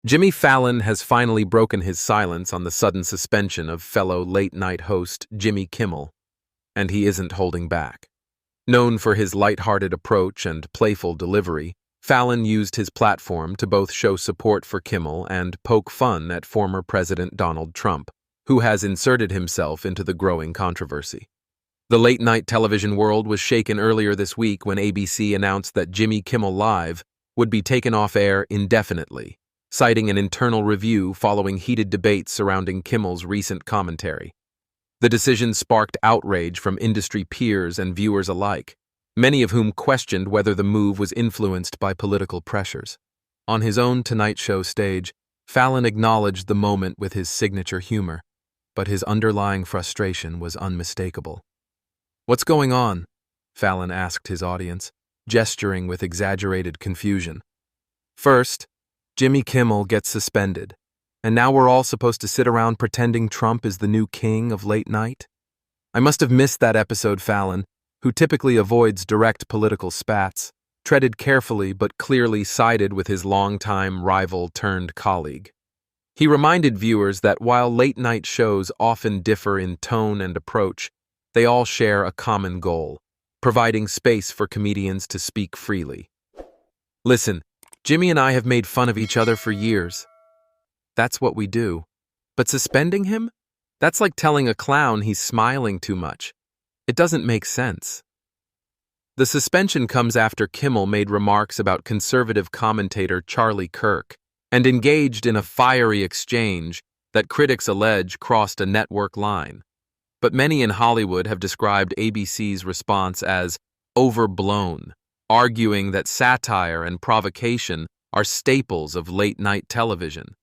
Jimmy Fallon has finally broken his silence on the sudden suspension of fellow late-night host Jimmy Kimmel, and he isn't holding back. Known for his light-hearted approach and playful delivery, Fallon used his platform to both show support for Kimmel and poke fun at former President Donald Trump, who has inserted himself into the growing controversy. The late-night television world was shaken earlier this week when ABC announced that Jimmy Kimmel Live would be taken off air indefinitely, citing an internal review following heated debates surrounding Kimmel's recent commentary. The decision sparked outrage from industry peers and viewers alike, many of whom questioned whether the move was influenced by political pressures. On his own Tonight Show stage, Fallon acknowledged the moment with his signature humor, but his underlying frustration was unmistakable. "What's going on?" Fallon asked his audience, gesturing with exaggerated confusion. "First, Jimmy Kimmel gets suspended, and now we're all supposed to sit around pretending Trump is the new king of late night? I must have missed that episode." Fallon, who typically avoids direct political spats, treaded carefully but clearly sided with his longtime rival-turned-colleague. He reminded viewers that while late-night shows often differ in tone and approach, they all share a common goal: providing space for comedians to speak freely. "Listen, Jimmy and I have made fun of each other for years. That's what we do. But suspending him? That's like telling a clown he's smiling too much. It doesn't make sense." The suspension comes after Kimmel made remarks about conservative commentator Charlie Kirk and engaged in a fiery exchange that critics allege crossed a network line. But many in Hollywood have described ABC's response as overblown, arguing that satire and provocation are staples of late-night television.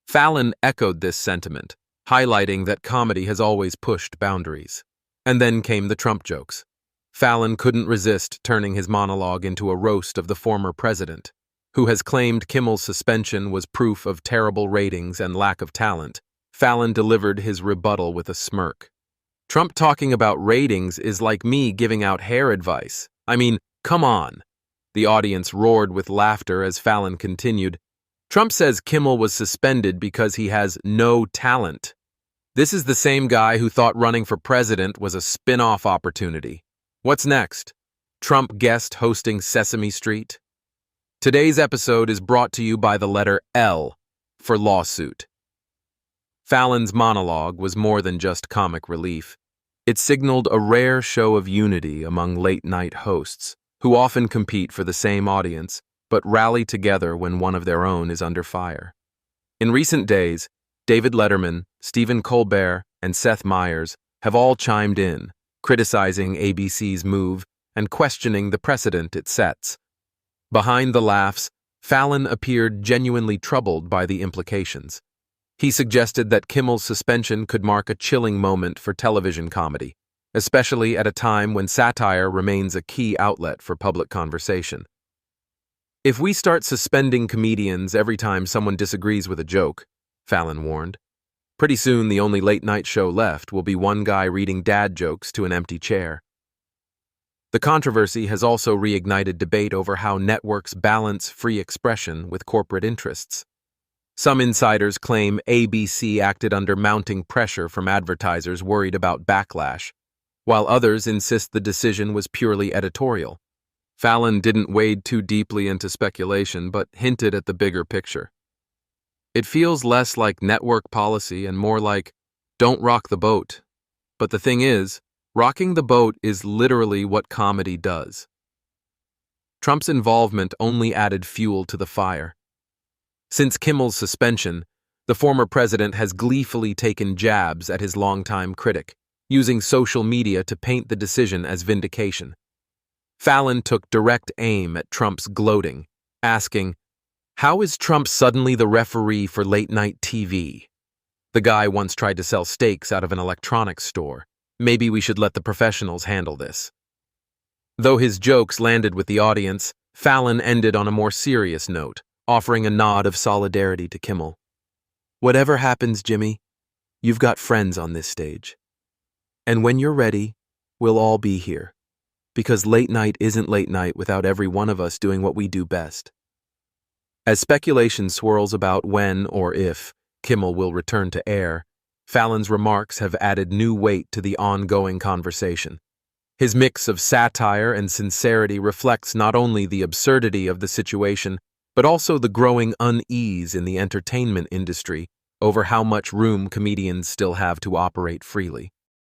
Fallon echoed this sentiment, highlighting that comedy has always pushed boundaries. And then came the Trump jokes. Fallon couldn't resist turning his monologue into a roast of the former president, who has claimed Kimmel's suspension was proof of terrible ratings and lack of talent. Fallon delivered his rebuttal with a smirk. "Trump talking about ratings is like me giving out hair advice. I mean, come on." The audience roared with laughter as Fallon continued. "Trump says Kimmel was suspended because he has no talent. This is the same guy who thought running for president was a spin-off opportunity. What's next? Trump guest hosting Sesame Street?" Today's episode is brought to you by the letter L for lawsuit. Fallon's monologue was more than just comic relief. It signaled a rare show of unity among late-night hosts, who often compete for the same audience, but rally together when one of their own is under fire. In recent days, David Letterman, Stephen Colbert, and Seth Meyers have all chimed in, criticizing ABC's move and questioning the precedent it sets. Behind the laughs, Fallon appeared genuinely troubled by the implications. He suggested that Kimmel's suspension could mark a chilling moment for television comedy, especially at a time when satire remains a key outlet for public conversation. "If we start suspending comedians every time someone disagrees with a joke," Fallon warned, "pretty soon the only late-night show left will be one guy reading dad jokes to an empty chair." The controversy has also reignited debate over how networks balance free expression with corporate interests. Some insiders claim ABC acted under mounting pressure from advertisers worried about backlash, while others insist the decision was purely editorial. Fallon didn't wade too deeply into speculation, but hinted at the bigger picture. "It feels less like network policy and more like, don't rock the boat. But the thing is, rocking the boat is literally what comedy does." Trump's involvement only added fuel to the fire. Since Kimmel's suspension, the former president has gleefully taken jabs at his longtime critic, using social media to paint the decision as vindication. Fallon took direct aim at Trump's gloating, asking, "How is Trump suddenly the referee for late-night TV? The guy once tried to sell steaks out of an electronics store. Maybe we should let the professionals handle this." Though his jokes landed with the audience, Fallon ended on a more serious note, offering a nod of solidarity to Kimmel. "Whatever happens, Jimmy, you've got friends on this stage. And when you're ready, we'll all be here. Because late night isn't late night without every one of us doing what we do best." As speculation swirls about when or if Kimmel will return to air, Fallon's remarks have added new weight to the ongoing conversation. His mix of satire and sincerity reflects not only the absurdity of the situation, but also the growing unease in the entertainment industry over how much room comedians still have to operate freely.